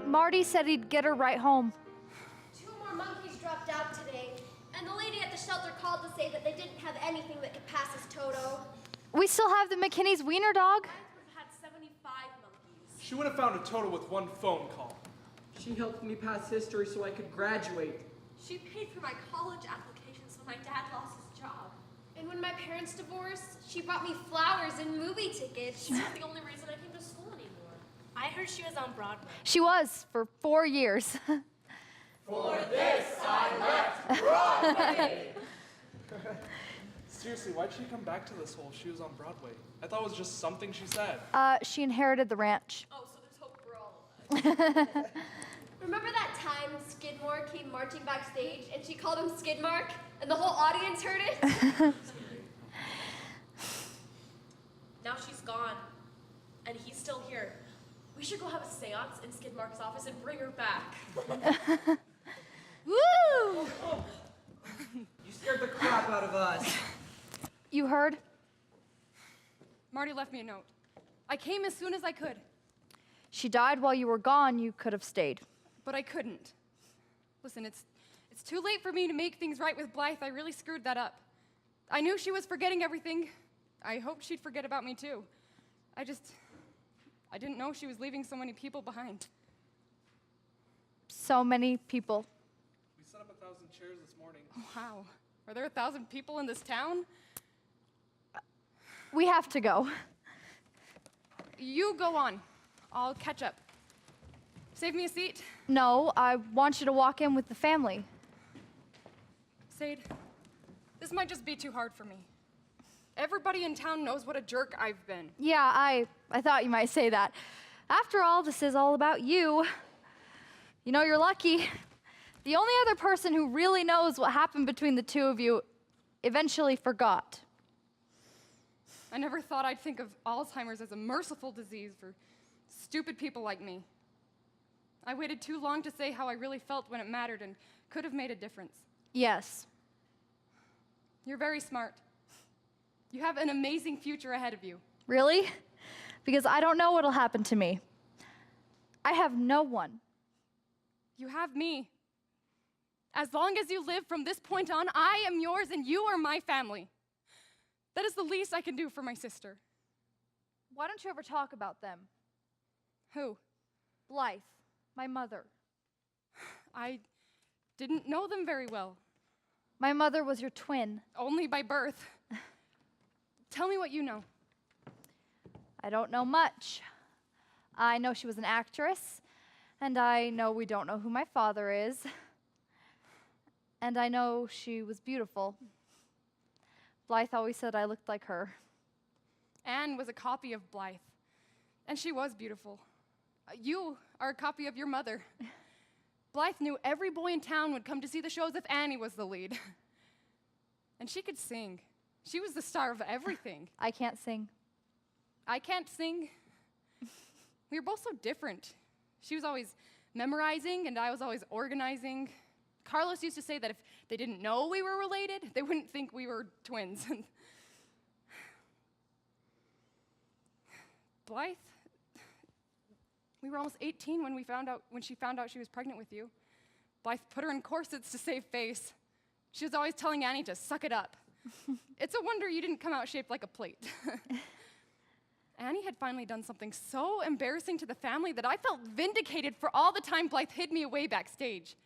Marty said he'd get her right home. 2 more monkeys dropped out today, and the lady at the shelter called to say that they didn't have anything that could pass as Toto. We still have the McKinney's wiener dog. I would have had 75 monkeys. She would have found a Toto with 1 phone call. She helped me pass history so I could graduate. She paid for my college applications when my dad lost his job. And when my parents divorced, she bought me flowers and movie tickets. She's not the only reason I came to school anymore. I heard she was on Broadway. She was for 4 years. For this I left Broadway. Seriously, why'd she come back to this hole if she was on Broadway? I thought it was just something she said. She inherited the ranch. Oh, so there's hope for all of us. Remember that time Skidmore came marching backstage and she called him Skidmark and the whole audience heard it? Now she's gone, and he's still here. We should go have a seance in Skidmark's office and bring her back. Woo! You scared the crap out of us. You heard? Marty left me a note. I came as soon as I could, She died while you were gone. You could have stayed. but I couldn't. Listen, it's too late for me to make things right with Blythe. I really screwed that up. I knew she was forgetting everything. I hoped she'd forget about me too. I didn't know she was leaving so many people behind. So many people. We set up 1,000 chairs this morning. Wow. Are there 1,000 people in this town? We have to go. You go on. I'll catch up. Save me a seat. No, I want you to walk in with the family. Sade, this might just be too hard for me. Everybody in town knows what a jerk I've been. Yeah, I thought you might say that. After all, this is all about you. You know, you're lucky. The only other person who really knows what happened between the two of you eventually forgot. I never thought I'd think of Alzheimer's as a merciful disease for stupid people like me. I waited too long to say how I really felt when it mattered and could have made a difference. Yes. You're very smart. You have an amazing future ahead of you. Really? Because I don't know what'll happen to me. I have no one. You have me. As long as you live from this point on, I am yours and you are my family. That is the least I can do for my sister. Why don't you ever talk about them? Who? Blythe, my mother. I didn't know them very well. My mother was your twin. Only by birth. Tell me what you know. I don't know much. I know she was an actress, and I know we don't know who my father is. And I know she was beautiful. Blythe always said I looked like her. Anne was a copy of Blythe, and she was beautiful. You are a copy of your mother. Blythe knew every boy in town would come to see the shows if Annie was the lead. And she could sing. She was the star of everything. I can't sing. I can't sing. We were both so different. She was always memorizing, and I was always organizing. Carlos used to say that if they didn't know we were related, they wouldn't think we were twins. Blythe, we were almost 18 when she found out she was pregnant with you. Blythe put her in corsets to save face. She was always telling Annie to suck it up. It's a wonder you didn't come out shaped like a plate. Annie had finally done something so embarrassing to the family that I felt vindicated for all the time Blythe hid me away backstage.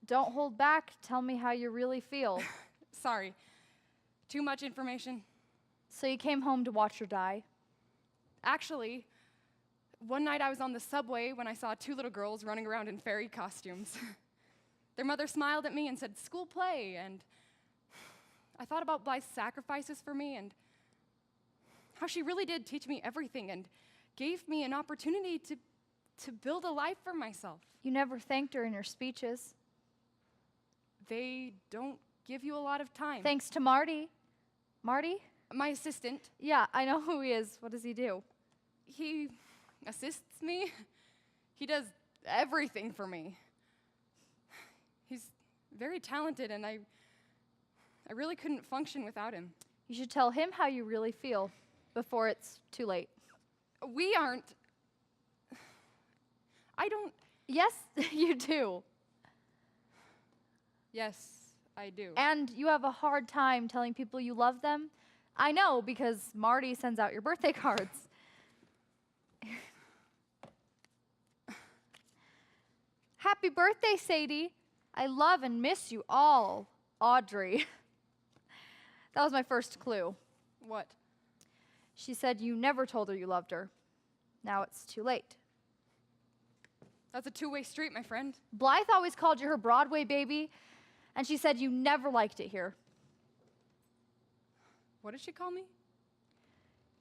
Don't hold back. Tell me how you really feel. Sorry. Too much information. So you came home to watch her die? Actually, one night I was on the subway when I saw 2 little girls running around in fairy costumes. Their mother smiled at me and said, "School play," and I thought about Blythe's sacrifices for me and how she really did teach me everything and gave me an opportunity to build a life for myself. You never thanked her in your speeches. They don't give you a lot of time. Thanks to Marty. Marty? My assistant, Yeah, I know who he is. What does he do? he assists me. He does everything for me. He's very talented, and I really couldn't function without him. You should tell him how you really feel before it's too late. We aren't. I don't Yes, you do. Yes, I do. And you have a hard time telling people you love them. I know because Marty sends out your birthday cards. Happy birthday, Sadie. I love and miss you all, Audrey. That was my first clue. What? She said you never told her you loved her. Now it's too late. That's a two-way street, my friend. Blythe always called you her Broadway baby, and she said you never liked it here. What did she call me?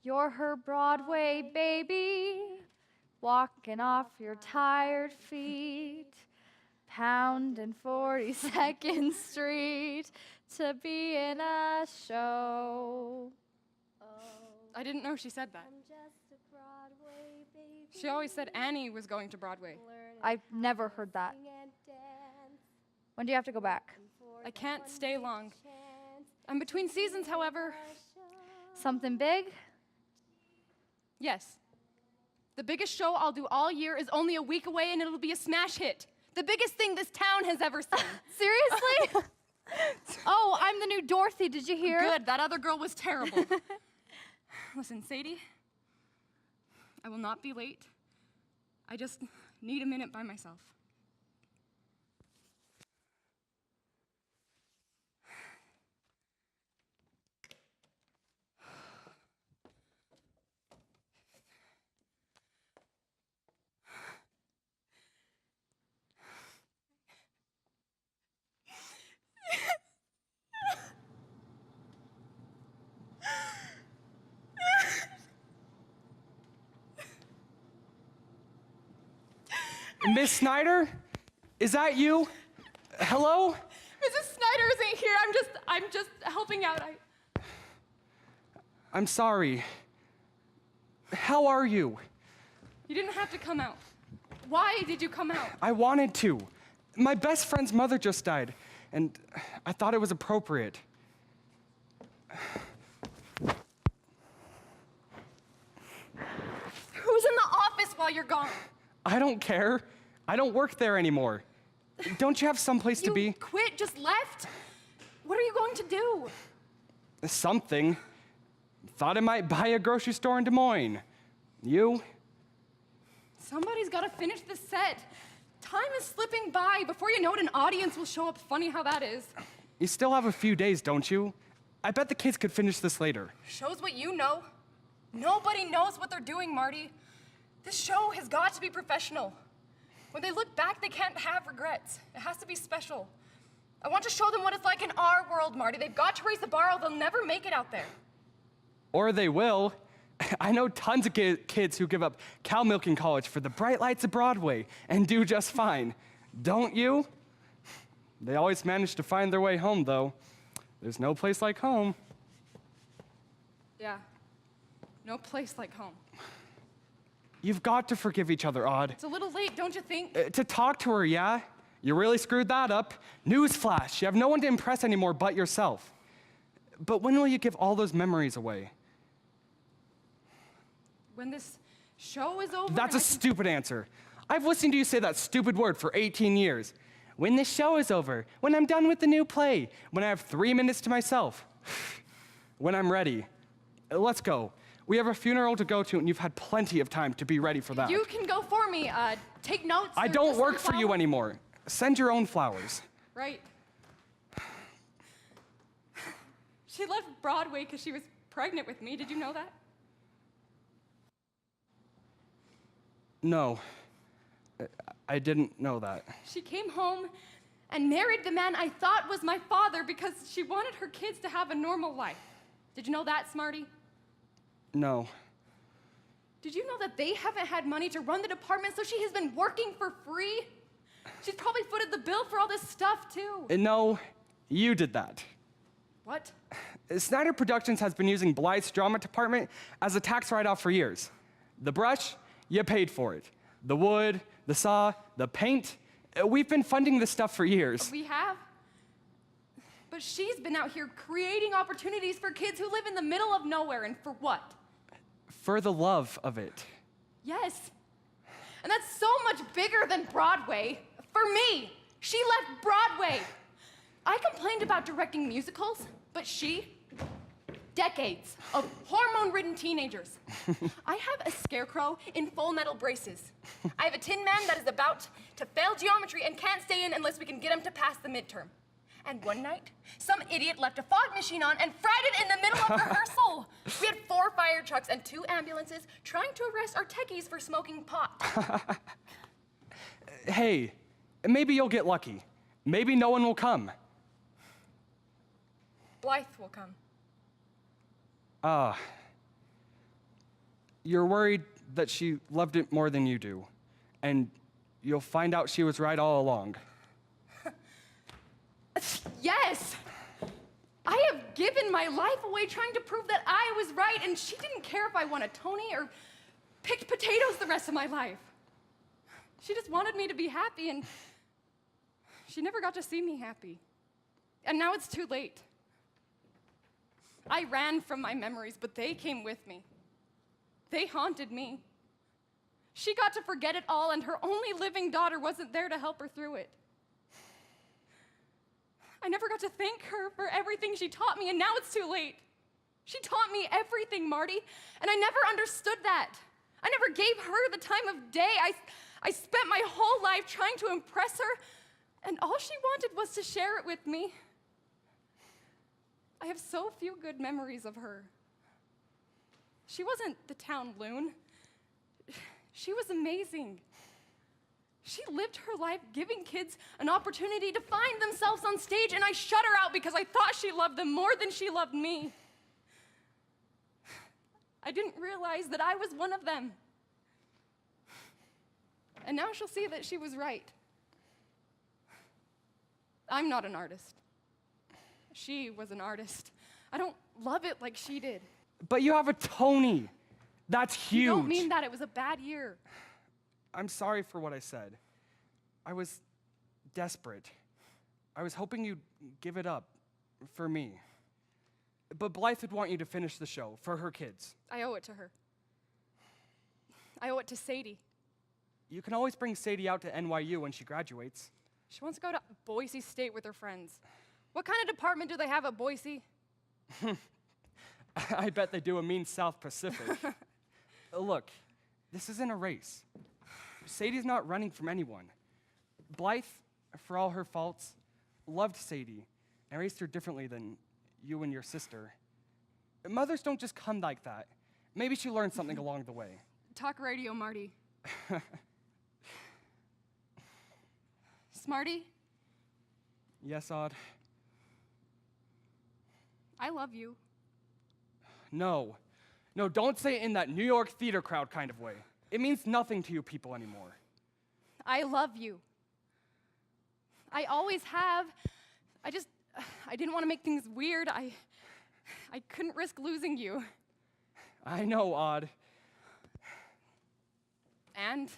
You're her Broadway baby, walking off your tired feet, pounding 42nd Street to be in a show. I didn't know she said that. I'm just a Broadway baby. She always said Annie was going to Broadway. I've never heard that. And dance When do you have to go back? for I can't stay long. chance. I'm between seasons, however. Something big? Yes. The biggest show I'll do all year is only a week away, and it'll be a smash hit. The biggest thing this town has ever seen. Seriously? Oh, I'm the new Dorothy. Did you hear? Good, that other girl was terrible. Listen, Sadie, I will not be late. I just need a minute by myself. Miss Snyder? Is that you? Hello? Mrs. Snyder isn't here. I'm just helping out. I'm sorry. How are you? You didn't have to come out. Why did you come out? I wanted to. My best friend's mother just died, and I thought it was appropriate. Who's in the office while you're gone? I don't care. I don't work there anymore. Don't you have someplace to You be? quit, just left? What are you going to do? Something. Thought I might buy a grocery store in Des Moines. You? Somebody's got to finish this set. Time is slipping by. Before you know it, an audience will show up. Funny how that is. You still have a few days, don't you? I bet the kids could finish this later. Shows what you know. Nobody knows what they're doing, Marty. This show has got to be professional. When they look back, they can't have regrets. It has to be special. I want to show them what it's like in our world, Marty. They've got to raise the bar or they'll never make it out there. Or they will. I know tons of kids who give up cow milking college for the bright lights of Broadway and do just fine. Don't you? They always manage to find their way home, though. There's no place like home. Yeah. No place like home. You've got to forgive each other, Odd. It's a little late, don't you think? To talk to her, yeah? You really screwed that up. Newsflash, you have no one to impress anymore but yourself. But when will you give all those memories away? When this show is over. That's a stupid answer. I've listened to you say that stupid word for 18 years. When this show is over, when I'm done with the new play, when I have 3 minutes to myself, when I'm ready. Let's go. We have a funeral to go to, and you've had plenty of time to be ready for that. You can go for me. Take notes. I or don't just work leave for you flowers. anymore. Send your own flowers. Right. She left Broadway because she was pregnant with me. Did you know that? No, I didn't know that. She came home and married the man I thought was my father because she wanted her kids to have a normal life. Did you know that, Smarty? No. Did you know that they haven't had money to run the department, so she has been working for free? She's probably footed the bill for all this stuff, too. No, you did that. What? Snyder Productions has been using Blythe's drama department as a tax write-off for years. The brush, you paid for it. The wood, the saw, the paint, we've been funding this stuff for years. We have. But she's been out here creating opportunities for kids who live in the middle of nowhere, and for what? For the love of it. Yes. And that's so much bigger than Broadway. For me, she left Broadway. I complained about directing musicals, but she, decades of hormone-ridden teenagers. I have a scarecrow in full metal braces. I have a tin man that is about to fail geometry and can't stay in unless we can get him to pass the midterm. And one night, some idiot left a fog machine on and fried it in the middle of rehearsal. We had 4 fire trucks and 2 ambulances trying to arrest our techies for smoking pot. Hey, maybe you'll get lucky. Maybe no one will come. Blythe will come. You're worried that she loved it more than you do, and you'll find out she was right all along. Yes! I have given my life away trying to prove that I was right, and she didn't care if I won a Tony or picked potatoes the rest of my life. She just wanted me to be happy, and she never got to see me happy. And now it's too late. I ran from my memories, but they came with me. They haunted me. She got to forget it all, and her only living daughter wasn't there to help her through it. I never got to thank her for everything she taught me, and now it's too late. She taught me everything, Marty, and I never understood that. I never gave her the time of day. I spent my whole life trying to impress her, and all she wanted was to share it with me. I have so few good memories of her. She wasn't the town loon. She was amazing. She lived her life giving kids an opportunity to find themselves on stage, and I shut her out because I thought she loved them more than she loved me. I didn't realize that I was one of them. And now she'll see that she was right. I'm not an artist. She was an artist. I don't love it like she did. But you have a Tony. That's huge. You don't mean that. It was a bad year. I'm sorry for what I said. I was desperate. I was hoping you'd give it up for me. But Blythe would want you to finish the show for her kids. I owe it to her. I owe it to Sadie. You can always bring Sadie out to NYU when she graduates. She wants to go to Boise State with her friends. What kind of department do they have at Boise? I bet they do a mean South Pacific. Look, this isn't a race. Sadie's not running from anyone. Blythe, for all her faults, loved Sadie and raised her differently than you and your sister. Mothers don't just come like that. Maybe she learned something along the way. Talk radio, Marty. Smarty, Yes, Odd? I love you. No. No, don't say it in that New York theater crowd kind of way. It means nothing to you people anymore. I love you. I always have. I didn't want to make things weird. I couldn't risk losing you. I know, Odd. And?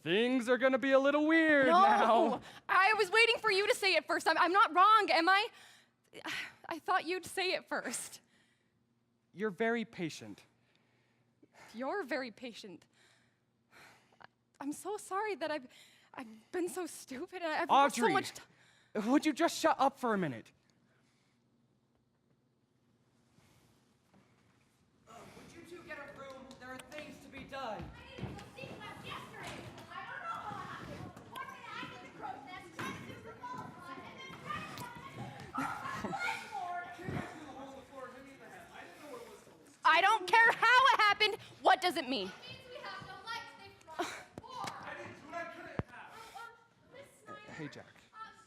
Things are gonna be a little weird No! now. I was waiting for you to say it first. I'm not wrong, am I? I thought you'd say it first. You're very patient. You're very patient. I'm so sorry that I've been so stupid. And I've lost so Audrey, much would you just shut up for a minute? Would you two get a room? There are things to be done. I didn't go see class yesterday. I don't know how it happened. One minute I get the crow's nest, trying to do the ball run, and then I don't care how it happened. What does it mean? means we have no lights. They've thrown the floor. I didn't do what I couldn't have. Miss Snyder. Hey, Jack.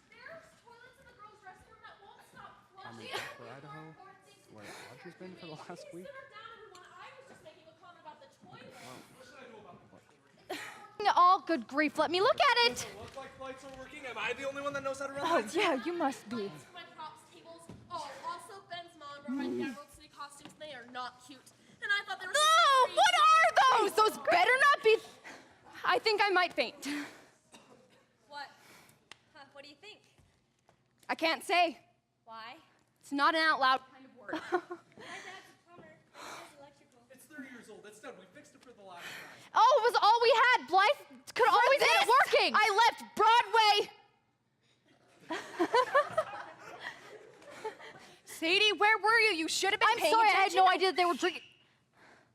There's toilets in the girls' dressing room that won't stop I'm flushing. in Upper Idaho, where Audrey's been for the last week. Simmer down, everyone. I was just making a comment about the toilet. All good grief. Let me look at it. Looks like lights are working. Am I the only one that knows how to run Oh, lights? yeah, you must be. My props tables. Oh, also Ben's mom brought my dad road city costumes. They are not cute. And I thought they were Oh, so what are those? Those better not be. I think I might faint. What? Huh, what do you think? I can't say. Why? It's not an out loud kind of word. My dad's a plumber. He does electrical. It's 30 years old. It's done. We fixed it for the last time. Oh, it was all we had. Blythe could always get it working. I left Broadway. Sadie, where were you? You should have been I'm paying sorry, I had attention. no idea that they were drinking.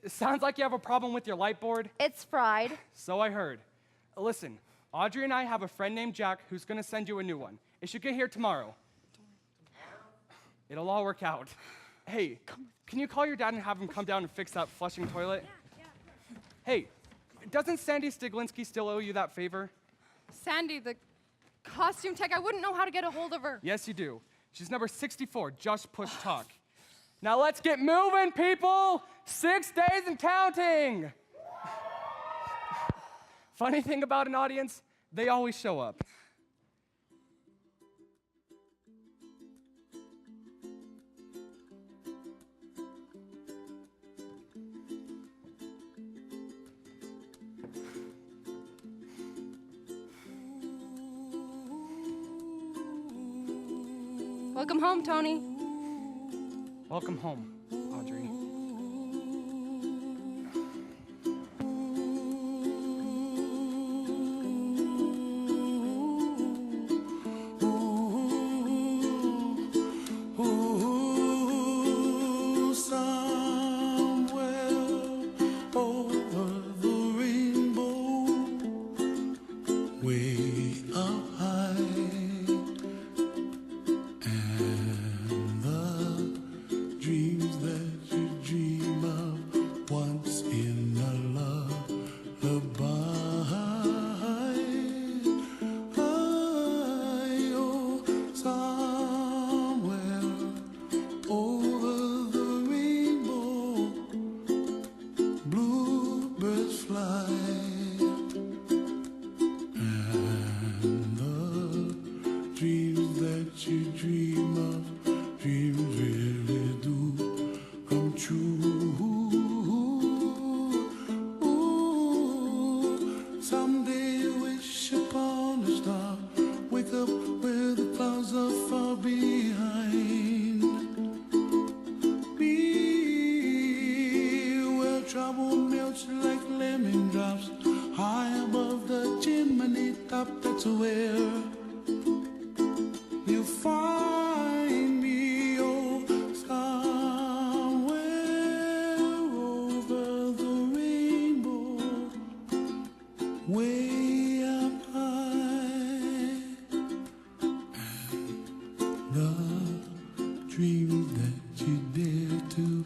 It sounds like you have a problem with your light board. It's fried. So I heard. Listen, Audrey and I have a friend named Jack who's gonna send you a new one. It should get here tomorrow. It'll all work out. Hey, can you call your dad and have him come down and fix that flushing toilet? Yeah. Hey, doesn't Sandy Stiglinski still owe you that favor? Sandy, the costume tech, I wouldn't know how to get a hold of her. Yes, you do. She's number 64, just push talk. Now let's get moving, people! 6 days and counting! Funny thing about an audience, they always show up. Welcome home, Tony. Welcome home, Audrey. Dreams that you dare to